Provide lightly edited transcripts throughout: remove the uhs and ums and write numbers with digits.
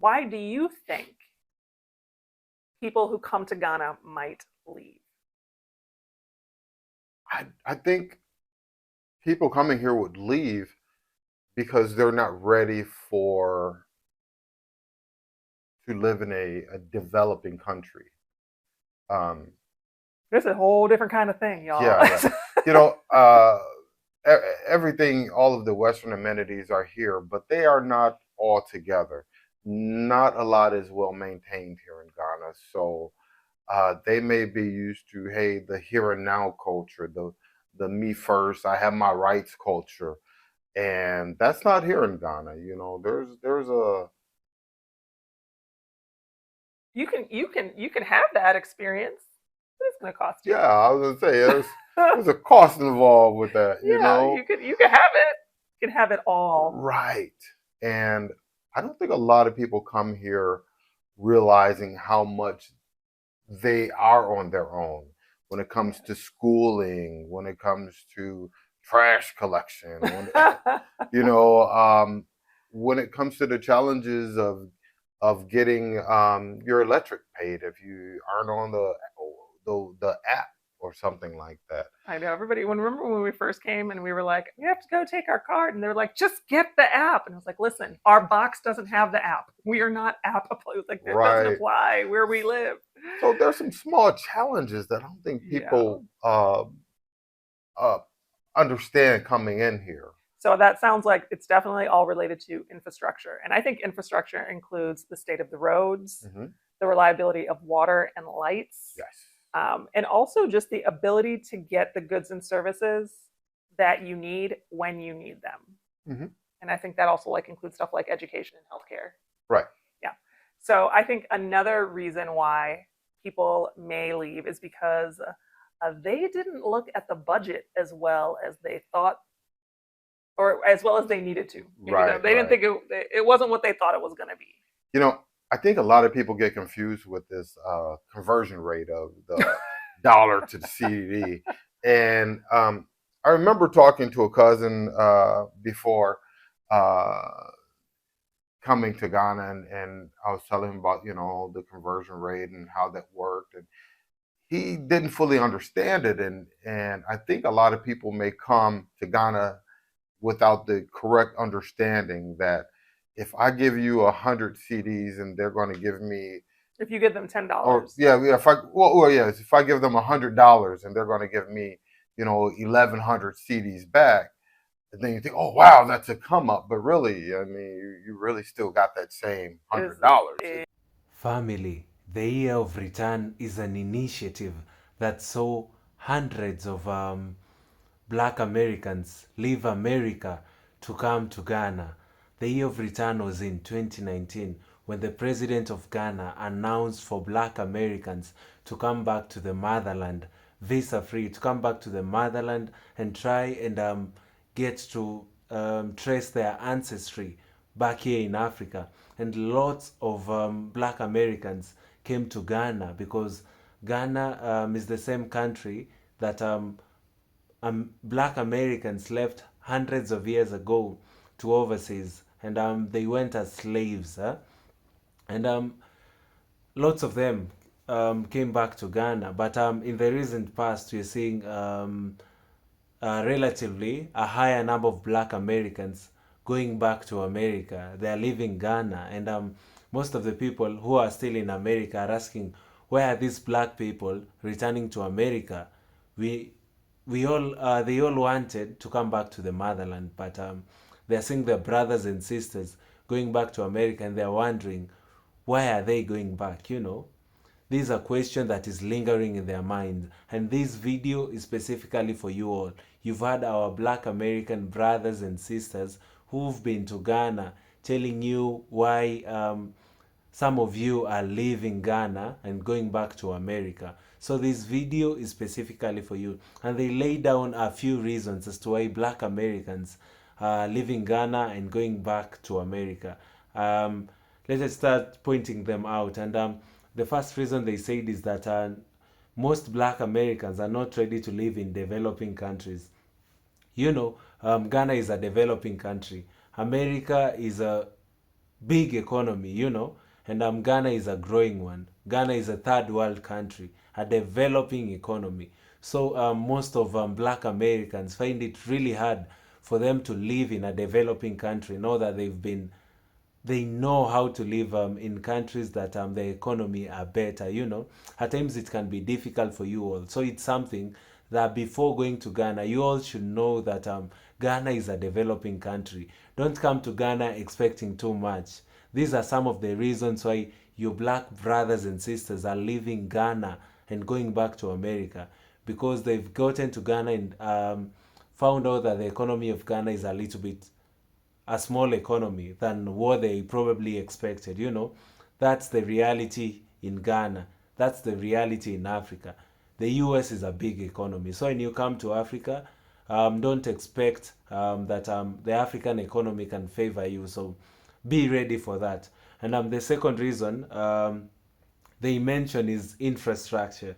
Why do you think people who come to Ghana might leave? I think people coming here would leave because they're not ready for to live in a developing country. Um, It's a whole different kind of thing, y'all. yeah, right. You know, everything, all of the Western amenities are here, but they are not all together. Not a lot is well maintained here in Ghana, so they may be used to, hey, the here and now culture, the me first, I have my rights culture, and that's not here in Ghana. You know, there's a You can have that experience. It's going to cost you. yeah, I was gonna say there's a cost involved with that. You Yeah, know, you can have it. You can have it all. right? And I don't think a lot of people come here realizing how much they are on their own when it comes to schooling, when it comes to trash collection, you know, when it comes to the challenges of getting your electric paid if you aren't on the app or something like that. I know everybody. Remember when we first came and we were like, "We have to go take our card," and they're like, "Just get the app." And I was like, "Listen, our box doesn't have the app. We are not app apply. Like that doesn't Right. apply where we live." So there's some small challenges that I don't think Yeah. people uh, understand coming in here. So that sounds like it's definitely all related to infrastructure, and I think infrastructure includes the state of the roads, Hmm. the reliability of water and lights, Yes. and also just the ability to get the goods and services that you need when you need them. Hmm. And I think that also like includes stuff like education and healthcare. Right. Yeah. So I think another reason why people may leave is because they didn't look at the budget as well as they thought, or as well as they needed to. Maybe Right. they didn't Right. think it wasn't what they thought it was going to be. You know, I think a lot of people get confused with this conversion rate of the dollar to the CD. And I remember talking to a cousin before uh, coming to Ghana, and I was telling him about, you know, the conversion rate and how that worked. And he didn't fully understand it. And I think a lot of people may come to Ghana without the correct understanding that if I give you 100 CDs and they're going to give me, If you give them or $10, yeah, if I well yeah, if I give them $100 and they're going to give me, you know, 1,100 CDs back, and then you think, oh wow, that's a come up, but really, I mean, you really still got that same is $100. Family, the Year of Return is an initiative that saw hundreds of black Americans leave America to come to Ghana. The Year of Return was in 2019 when the president of Ghana announced for black Americans to come back to the motherland, visa free, to come back to the motherland and try and get to trace their ancestry back here in Africa. And lots of black Americans came to Ghana because Ghana is the same country that black Americans left hundreds of years ago to overseas, and they went as slaves. Huh? And lots of them came back to Ghana, but in the recent past, we're seeing relatively a higher number of black Americans going back to America. They are leaving Ghana, and most of the people who are still in America are asking, where are these black people returning to America? We we all they all wanted to come back to the motherland, but they're seeing their brothers and sisters going back to America, and they're wondering, why are they going back? This is a question that is lingering in their minds, and this video is specifically for you all. You've had our black American brothers and sisters who've been to Ghana telling you why some of you are leaving Ghana and going back to America. So this video is specifically for you, and they lay down a few reasons as to why black Americans are leaving Ghana and going back to America. Um, let us start pointing them out. And the first reason they said is that most black Americans are not ready to live in developing countries. Ghana is a developing country. America is a big economy, and Ghana is a growing one. Ghana is a third world country, a developing economy. So most of black Americans find it really hard for them to live in a developing country now that they know how to live in countries that the economy are better. At times it can be difficult for you all. So it's something that before going to Ghana, you all should know that Ghana is a developing country. Don't come to Ghana expecting too much. These are some of the reasons why your black brothers and sisters are leaving Ghana and going back to America, because they've gotten to Ghana and found out that the economy of Ghana is a small economy than what they probably expected. That's the reality in Ghana. That's the reality in Africa. The US is a big economy. So when you come to Africa, don't expect that the African economy can favor you. So be ready for that. And the second reason they mention is infrastructure.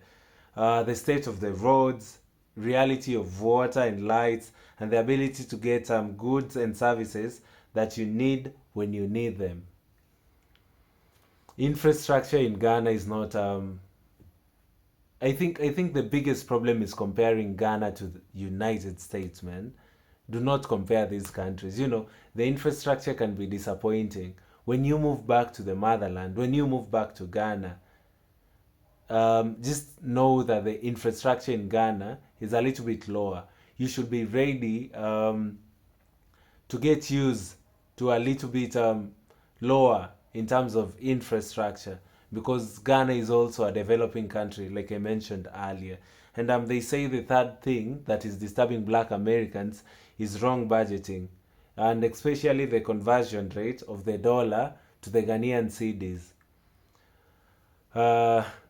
The state of the roads, reality of water and lights, and the ability to get goods and services that you need when you need them. Infrastructure in Ghana is not. I think the biggest problem is comparing Ghana to the United States, man. Do not compare these countries. The infrastructure can be disappointing. When you move back to the motherland, when you move back to Ghana, just know that the infrastructure in Ghana is a little bit lower. You should be ready to get used to a little bit lower in terms of infrastructure, because Ghana is also a developing country, like I mentioned earlier. And they say the third thing that is disturbing black Americans is wrong budgeting, and especially the conversion rate of the dollar to the Ghanaian cedis.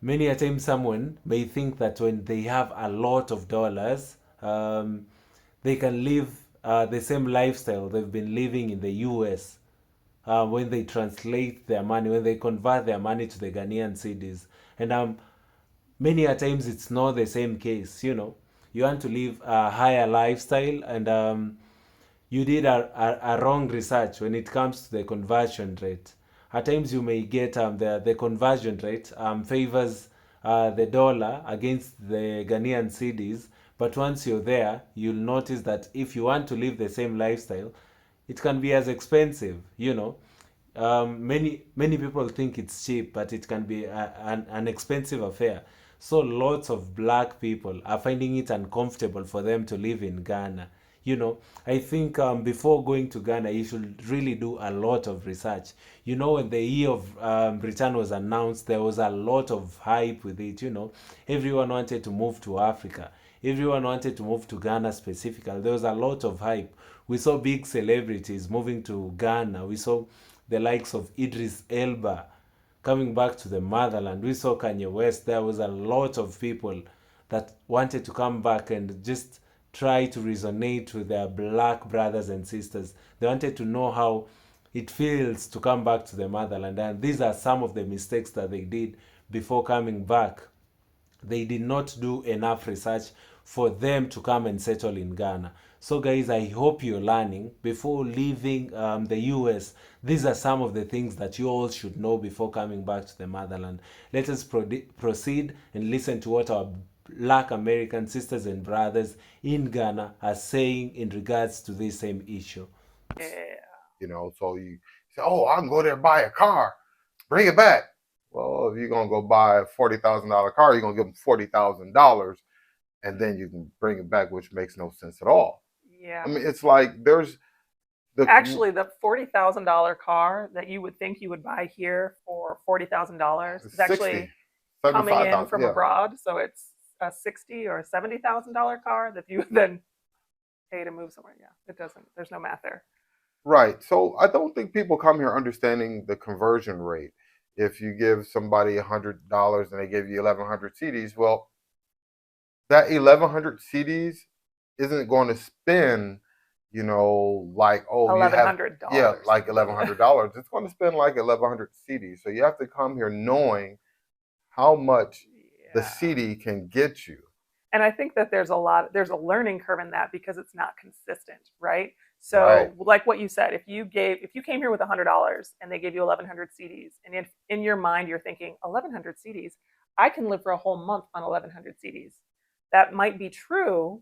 Many a time someone may think that when they have a lot of dollars, they can live the same lifestyle they've been living in the US when they translate their money, when they convert their money to the Ghanaian cedis. And many a times it's not the same case. You want to live a higher lifestyle, and you did a wrong research when it comes to the conversion rate. At times you may get the conversion rate favors the dollar against the Ghanaian cedis, but once you're there, you'll notice that if you want to live the same lifestyle, it can be as expensive. Many people think it's cheap, but it can be an expensive affair. So lots of black people are finding it uncomfortable for them to live in Ghana. I think before going to Ghana, you should really do a lot of research. When the year of return was announced, there was a lot of hype with it. Everyone wanted to move to Africa. Everyone wanted to move to Ghana specifically. There was a lot of hype. We saw big celebrities moving to Ghana. We saw the likes of Idris Elba coming back to the motherland. We saw Kanye West. There was a lot of people that wanted to come back and just try to resonate with their black brothers and sisters. They wanted to know how it feels to come back to the motherland. And these are some of the mistakes that they did before coming back. They did not do enough research for them to come and settle in Ghana. So, guys, I hope you're learning before leaving the US. These are some of the things that you all should know before coming back to the motherland. Let us proceed and listen to what our black American sisters and brothers in Ghana are saying in regards to this same issue. Yeah. So you say, oh, I can go there and buy a car, bring it back. Well, if you're going to go buy a $40,000 car, you're going to give them $40,000, and then you can bring it back, which makes no sense at all. Yeah. I mean, it's like there's Actually, the $40,000 car that you would think you would buy here for $40,000 is actually 60, coming in 75,000, from yeah. abroad. So it's a $60,000 or $70,000 car that you would then pay to move somewhere. Yeah, it doesn't. There's no math there. Right. So I don't think people come here understanding the conversion rate. If you give somebody $100 and they give you 1,100 cedis, well, that 1,100 cedis isn't going to spend, like, oh, you have, $1,100. yeah, like $1,100. It's going to spend like 1,100 cedis. So you have to come here knowing how much the Yeah. CD can get you. And I think that there's a learning curve in that because it's not consistent, right? So, Right. like what you said, if you came here with $100 and they gave you 1,100 CDs, and if in your mind you're thinking 1,100 CDs, I can live for a whole month on 1,100 CDs. That might be true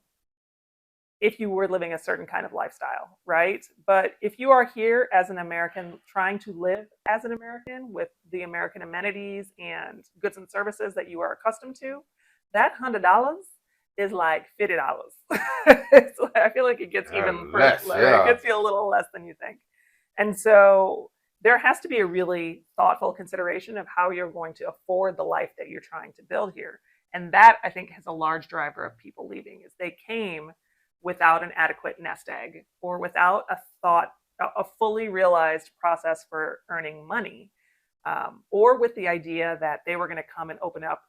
if you were living a certain kind of lifestyle, right? But if you are here as an American trying to live as an American with the American amenities and goods and services that you are accustomed to, that $100 is like $50. I feel like it gets even Less, it yeah. gets you a little less than you think. And so there has to be a really thoughtful consideration of how you're going to afford the life that you're trying to build here. And that, I think, has a large driver of people leaving is they came without an adequate nest egg or without a fully realized process for earning money, or with the idea that they were going to come and open up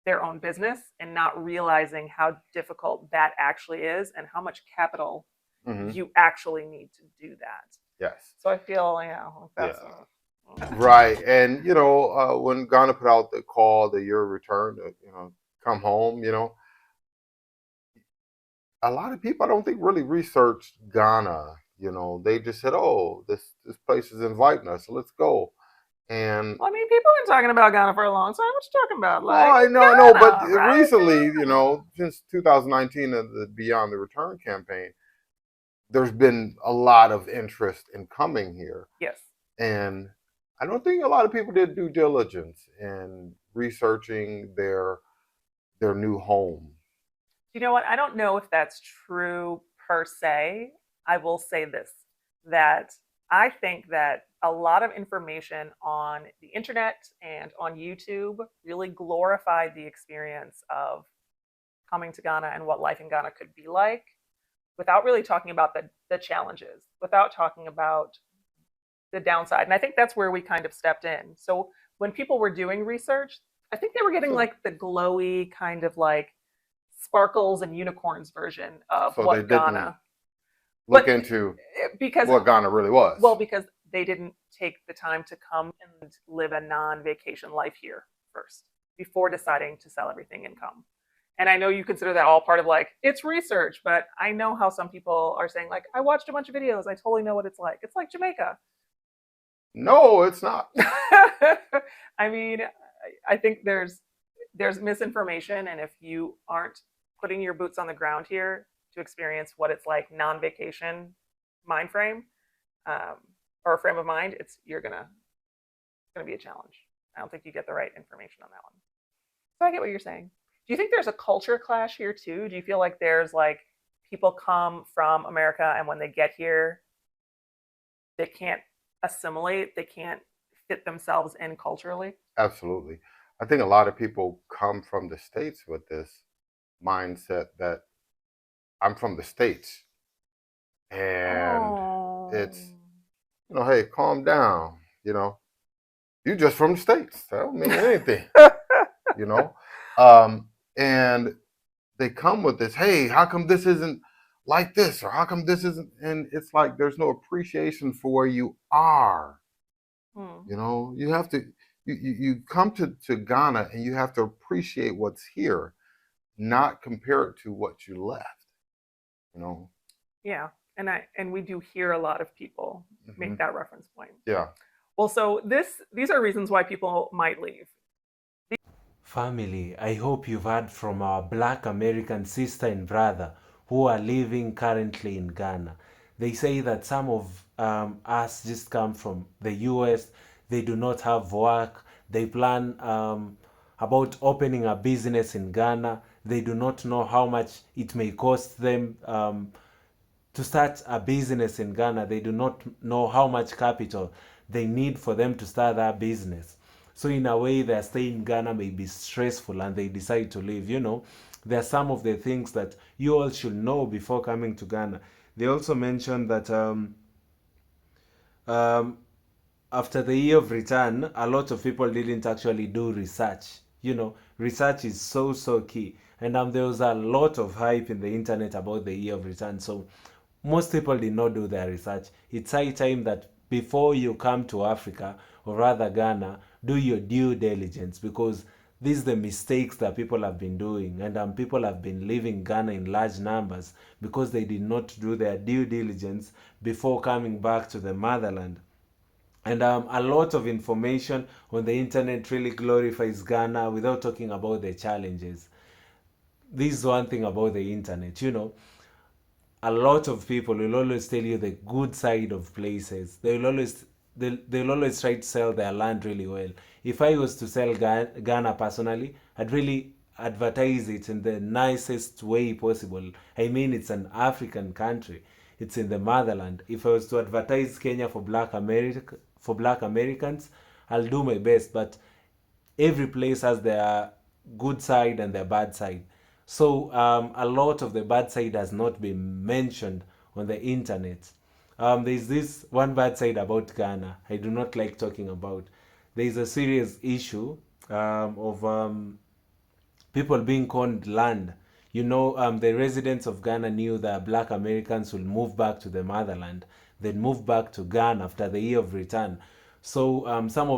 their own business and not realizing how difficult that actually is and how much capital Hmm. you actually need to do that. Yes. So I feel, that's Right. And, when Ghana put out the call, the year return, to, come home, a lot of people I don't think really researched Ghana. They just said, "Oh, this place is inviting us, so let's go." And I mean, people have been talking about Ghana for a long time. What you talking about? Like, I know, but Ghana, right? recently, since 2019 and the Beyond the Return campaign, there's been a lot of interest in coming here, Yes. and I don't think a lot of people did due diligence in researching their new home. You know what? I don't know if that's true per se. I will say this, that I think that a lot of information on the internet and on YouTube really glorified the experience of coming to Ghana and what life in Ghana could be like without really talking about the challenges, without talking about the downside. And I think that's where we kind of stepped in. So when people were doing research, I think they were getting like the glowy kind of like sparkles and unicorns version of So they what didn't Ghana look but into because what Ghana really was. well, because they didn't take the time to come and live a non-vacation life here first before deciding to sell everything and come. And I know you consider that all part of like it's research, but I know how some people are saying like I watched a bunch of videos, I totally know what it's like. It's like Jamaica. No, it's not. I mean, I think there's misinformation, and if you aren't putting your boots on the ground here to experience what it's like non-vacation mind frame, or frame of mind, it's gonna be a challenge. I don't think you get the right information on that one. So I get what you're saying. Do you think there's a culture clash here too? Do you feel like there's like people come from America and when they get here, they can't assimilate, they can't fit themselves in culturally? Absolutely. I think a lot of people come from the States with this mindset that I'm from the States. And it's, hey, calm down. You just from the States. That don't mean anything. you know? And they come with this, hey, how come this isn't like this? Or how come this isn't? And it's like there's no appreciation for where you are. You have to, you come to Ghana and you have to appreciate what's here, not compare it to what you left. Yeah, and we do hear a lot of people make Mhm. that reference point. Yeah. Well, so these are reasons why people might leave. Family, I hope you've heard from our Black American sister and brother who are living currently in Ghana. They say that some of us just come from the US, they do not have work, they plan about opening a business in Ghana, they do not know how much it may cost them to start a business in Ghana. They do not know how much capital they need for them to start that business. So in a way, their stay in Ghana may be stressful and they decide to leave. There are some of the things that you all should know before coming to Ghana. They also mentioned that um, after the year of return, a lot of people didn't actually do research. Research is so key. And there was a lot of hype in the internet about the year of return. So most people did not do their research. It's high time that before you come to Africa, or rather Ghana, do your due diligence, because these are the mistakes that people have been doing, and people have been leaving Ghana in large numbers because they did not do their due diligence before coming back to the motherland. And a lot of information on the internet really glorifies Ghana without talking about the challenges. This is one thing about the internet, a lot of people will always tell you the good side of places. They'll always try to sell their land really well. If I was to sell Ghana personally, I'd really advertise it in the nicest way possible. I mean, it's an African country. It's in the motherland. If I was to advertise Kenya for Black Americans, I'll do my best. But every place has their good side and their bad side. So a lot of the bad side has not been mentioned on the internet. There's this one bad side about Ghana I do not like talking about. There's a serious issue of people being conned land. The residents of Ghana knew that Black Americans will move back to the motherland, then move back to Ghana after the year of return. So some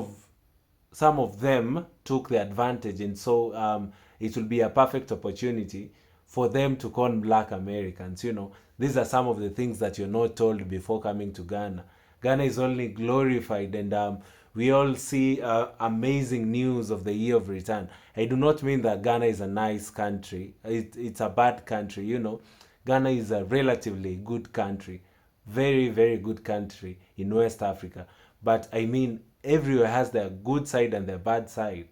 of them took the advantage, and so it will be a perfect opportunity for them to con Black Americans. These are some of the things that you're not told before coming to Ghana. Ghana is only glorified, and we all see amazing news of the year of return. I do not mean that Ghana is a nice country. It's a bad country. Ghana is a relatively good country, very, very good country in West Africa. But I mean, everywhere has their good side and their bad side.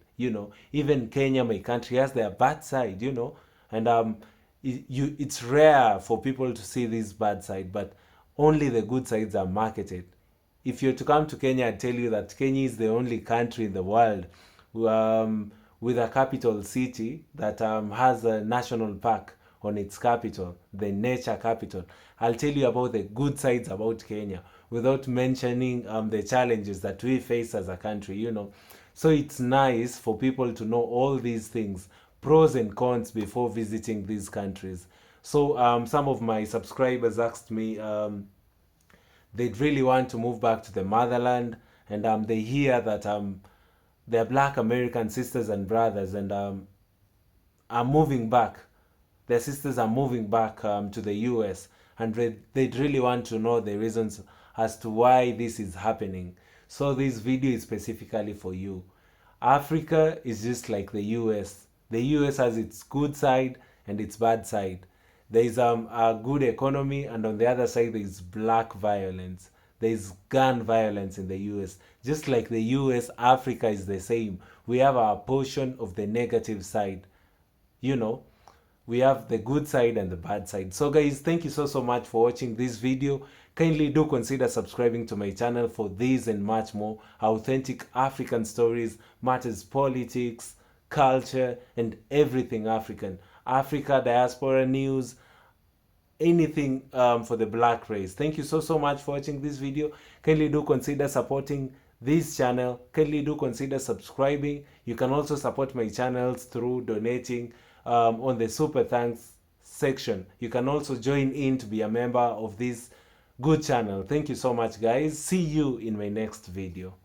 Even Kenya, my country, has their bad side. And it's rare for people to see this bad side, but only the good sides are marketed. If you're to come to Kenya, I'd tell you that Kenya is the only country in the world with a capital city that has a national park on its capital, the nature capital. I'll tell you about the good sides about Kenya without mentioning the challenges that we face as a country. So it's nice for people to know all these things, pros and cons, before visiting these countries. So some of my subscribers asked me they'd really want to move back to the motherland, and they hear that their Black American sisters and brothers and are moving back. Their sisters are moving back to the US, and they'd really want to know the reasons as to why this is happening. So this video is specifically for you. Africa is just like the US. The US has its good side and its bad side. There is a good economy, and on the other side there is black violence. There is gun violence in the US. Just like the US, Africa is the same. We have our portion of the negative side. We have the good side and the bad side. So guys, thank you so much for watching this video. Kindly do consider subscribing to my channel for this and much more authentic African stories, matters, politics, culture, and everything African. Africa diaspora news, anything for the black race. Thank you so much for watching this video. Kindly do consider supporting this channel. Kindly do consider subscribing. You can also support my channels through donating on the super thanks section. You can also join in to be a member of this good channel. Thank you so much, guys. See you in my next video.